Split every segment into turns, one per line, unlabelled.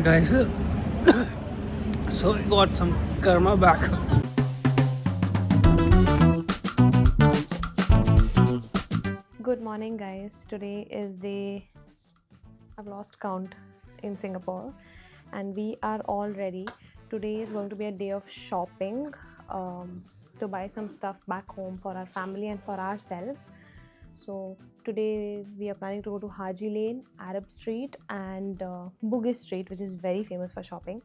Guys, so I got some karma back.
Good morning, guys. Today is day I've lost count in Singapore, and we are all ready. Today is going to be a day of shopping to buy some stuff back home for our family and for ourselves. So today we are planning to go to Haji Lane, Arab Street, and Bugis Street, which is very famous for shopping.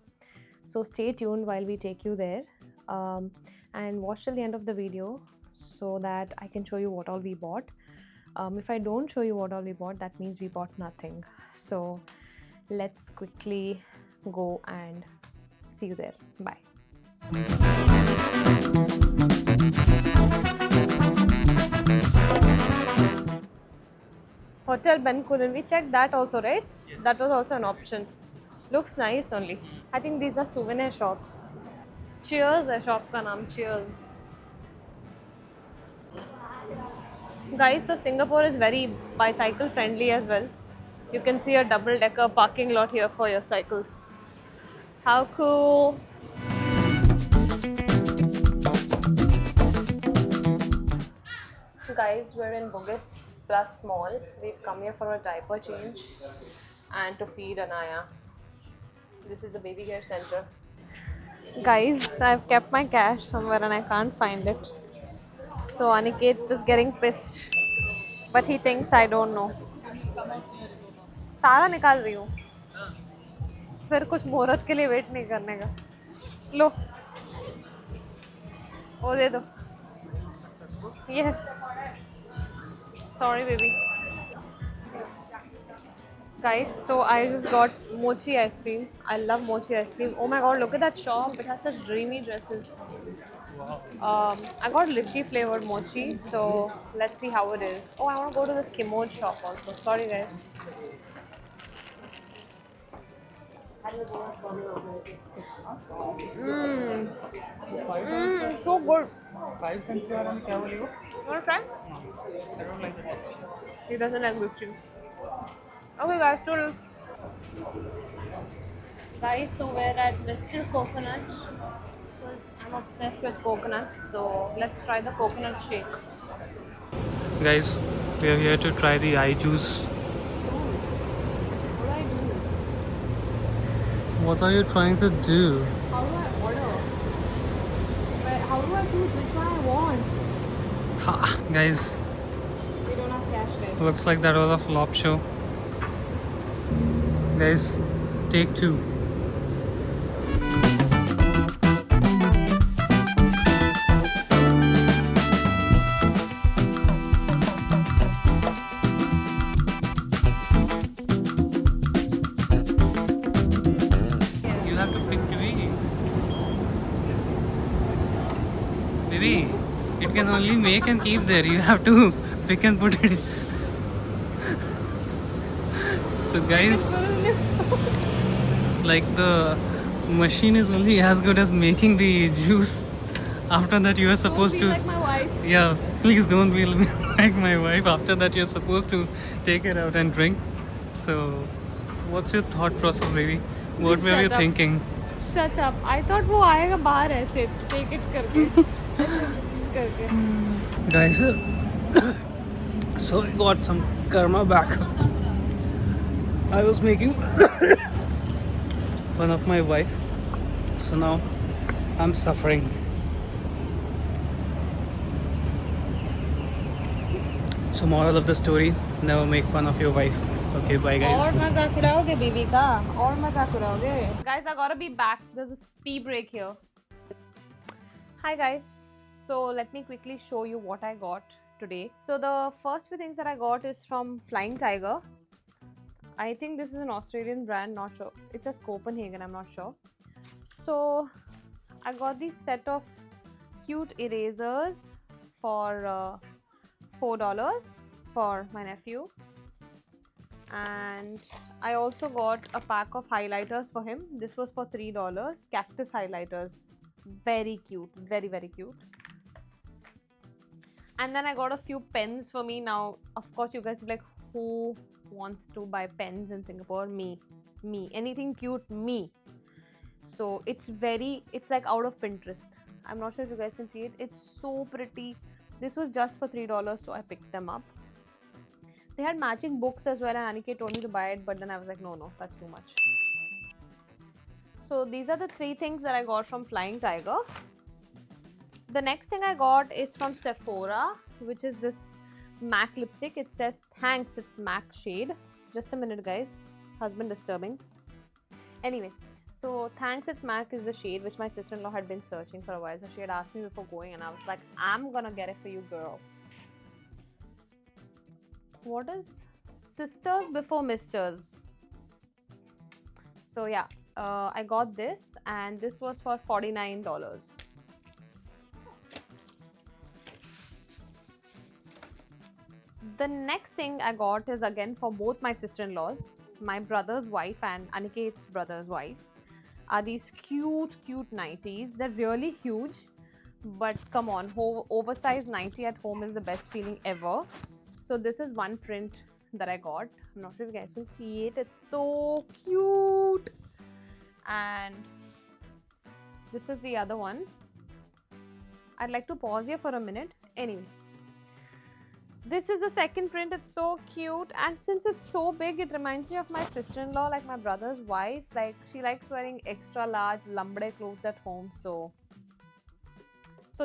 So stay tuned while we take you there, and watch till the end of the video so that I can show you what all we bought. If I don't show you what all we bought, that means we bought nothing. So let's quickly go and see you there. Bye. Hotel Bencoolen, we checked that also, right? Yes. That was also an option. Looks nice only. I think these are souvenir shops. Cheers है shop का नाम, Cheers. Guys, so Singapore is very bicycle friendly as well. You can see a double decker parking lot here for your cycles. How cool! Guys, we're in Bugis Plus Mall. We've come here for a diaper change and to feed Anaya. This is the baby care center. Guys, I've kept my cash somewhere and I can't find it. So Aniket is getting pissed, but he thinks I don't know. सारा निकाल रही हूँ, फिर कुछ मुहूर्त के लिए wait नहीं करने का. लो, वो दे दो. Yes. Sorry, baby. Guys, so I just got mochi ice cream. I love mochi ice cream. Oh my god, look at that shop. It has such dreamy dresses. I got lychee flavored mochi, so let's see how it is. Oh, I want to go to this Kimod shop also. Sorry, guys. So good.
5 cents के वाला में क्या बोली वो?
You want to try?
I don't like the taste.
He doesn't like lychee. Okay, guys, toodles. Guys, so we're at Mr. Coconut because I'm obsessed with coconuts. So let's try the coconut shake.
Guys, we are here to try the eye juice.
What do I do?
What are you trying to do?
How do I order? How do I choose which one I want?
Ha, guys,
We don't have cash, guys.
looks like that was a flop show. Guys, take 2. You have to pick 3. Baby, it can only make and keep there. You have to pick and put it. So guys, like the machine is only as good as making the juice. After that you are supposed
Don't be
to,
like my wife.
yeah, please don't be like my wife. After that you're supposed to take it out and drink. So what's your thought process, baby? What were you
Shut up.
thinking?
Shut up. I thought वो आएगा बाहर ऐसे take it करके ऐसे करके.
Guys, so I got some karma back. I was making fun of my wife, so now I'm suffering. So moral of the story, never make fun of your wife. Okay, bye guys.
और मजाक उड़ाओगे बीवी का, और मजाक उड़ाओगे. Guys, I gotta be back. There's a pee break here. Hi guys. So let me quickly show you what I got today. So the first few things that I got is from Flying Tiger. I think this is an Australian brand, not sure. It says Copenhagen, I'm not sure. So I got this set of cute erasers for $4 for my nephew. And I also got a pack of highlighters for him. This was for $3. Cactus highlighters. Very cute. Very, very cute. And then I got a few pens for me. Now, of course, you guys will be like, who wants to buy pens in Singapore? Me. me. Anything cute, me. So it's like out of Pinterest. I'm not sure if you guys can see it. It's so pretty. This was just for $3, so I picked them up. They had matching books as well, and Aniket told me to buy it, but then I was like, no, that's too much. So these are the 3 things that I got from Flying Tiger. The next thing I got is from Sephora, which is this MAC lipstick. It says, thanks, it's MAC shade. Just a minute, guys. Husband disturbing. Anyway, so thanks, it's MAC is the shade which my sister-in-law had been searching for a while. So she had asked me before going, and I was like, I'm gonna get it for you, girl. What is Sisters Before Misters? So yeah, I got this, and this was for $49. The next thing I got is again for both my sister-in-laws, my brother's wife and Aniket's brother's wife, are these cute nighties. They're really huge, but come on, oversized nightie at home is the best feeling ever. So this is one print that I got. I'm not sure if you guys can see it. It's so cute. And this is the other one. I'd like to pause here for a minute. Anyway, this is the second print. It's so cute, and since it's so big, it reminds me of my sister-in-law, like my brother's wife. Like, she likes wearing extra large lambre clothes at home. So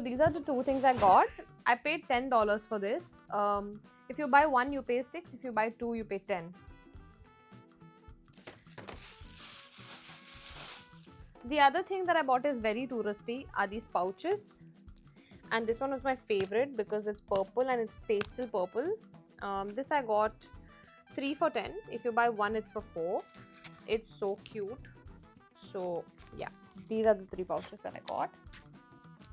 these are the 2 things I got. I paid $10 for this. If you buy 1, you pay 6. If you buy 2, you pay 10. The other thing that I bought is very touristy, are these pouches. And this one was my favorite because it's purple and it's pastel purple. This I got 3 for 10. If you buy 1, it's for 4. It's so cute. So yeah, these are the 3 pouches that I got.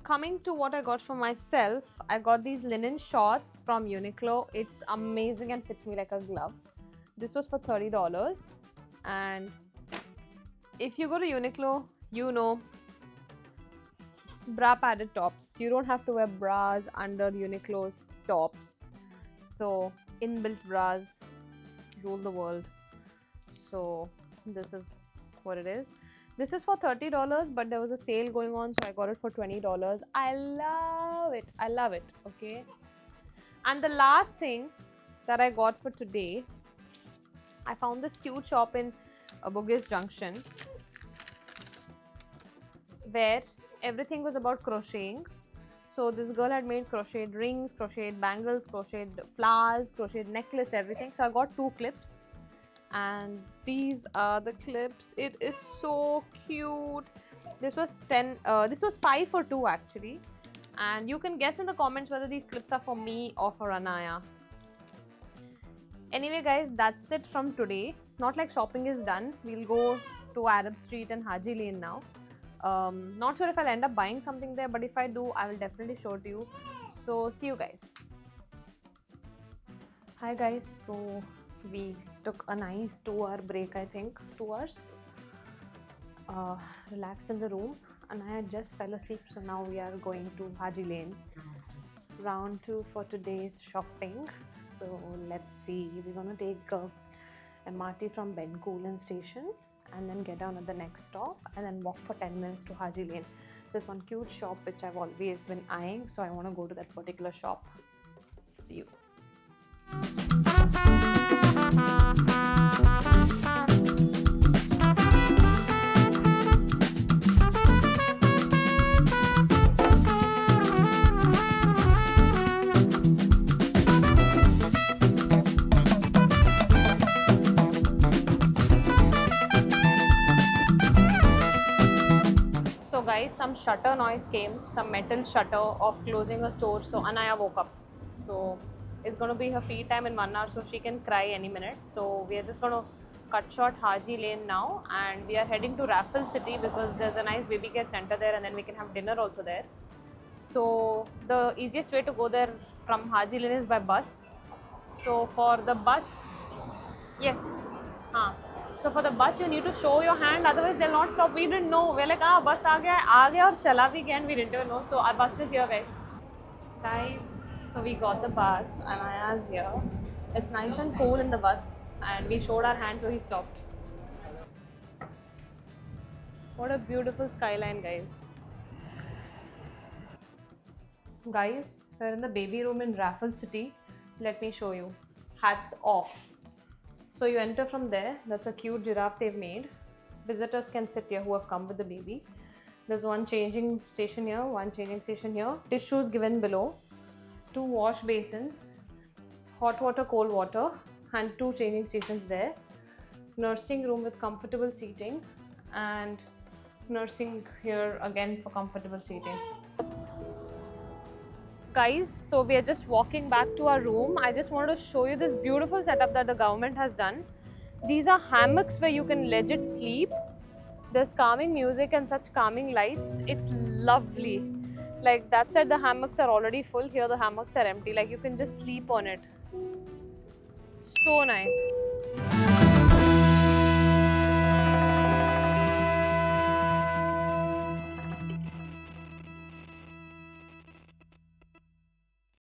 Coming to what I got for myself, I got these linen shorts from Uniqlo. It's amazing and fits me like a glove. This was for $30. And if you go to Uniqlo, you know, bra padded tops. You don't have to wear bras under Uniqlo's tops. So inbuilt bras rule the world. So this is what it is. This is for $30, but there was a sale going on, so I got it for $20. I love it. I love it. Okay. And the last thing that I got for today, I found this cute shop in Bugis Junction where everything was about crocheting. So this girl had made crocheted rings, crocheted bangles, crocheted flowers, crocheted necklace, everything. So I got 2 clips, and these are the clips. It is so cute. This was 5 for 2 actually, and you can guess in the comments whether these clips are for me or for Anaya. Anyway guys, that's it from today. Not like shopping is done. We'll go to Arab Street and Haji Lane now. Not sure if I'll end up buying something there, but if I do, I will definitely show it to you. So see you guys. Hi guys, so we took a nice 2-hour break, I think 2 hours. Relaxed in the room, and I just fell asleep, so now we are going to Haji Lane. Round 2 for today's shopping. So let's see, we're gonna take MRT from Bencoolen station and then get down at the next stop and then walk for 10 minutes to Haji Lane. There's one cute shop which I've always been eyeing, so I want to go to that particular shop. See you. So guys, some shutter noise came, some metal shutter of closing a store. So Anaya woke up. So it's going to be her free time in 1 hour, so she can cry any minute. So we are just going to cut short Haji Lane now, and we are heading to Raffle City because there's a nice baby care center there, and then we can have dinner also there. So the easiest way to go there from Haji Lane is by bus. So for the bus, yes, so for the bus you need to show your hand, otherwise they'll not stop. We didn't know. We're like, bus aa gaya aur chala bhi gaya, and we didn't even know. So our bus is here, guys. So we got the bus, Anaya's here. It's nice and cool in the bus, and we showed our hand, so he stopped. What a beautiful skyline, guys. Guys, we're in the baby room in Raffles City. Let me show you. Hats off. So you enter from there. That's a cute giraffe they've made. Visitors can sit here who have come with the baby. There's one changing station here, one changing station here. Tissues given below. 2 wash basins. Hot water, cold water. And 2 changing stations there. Nursing room with comfortable seating. And nursing here again for comfortable seating. Guys, so we are just walking back to our room. I just wanted to show you this beautiful setup that the government has done. These are hammocks where you can legit sleep. There's calming music and such calming lights. It's lovely. Like that side the hammocks are already full. Here the hammocks are empty. Like you can just sleep on it. So nice.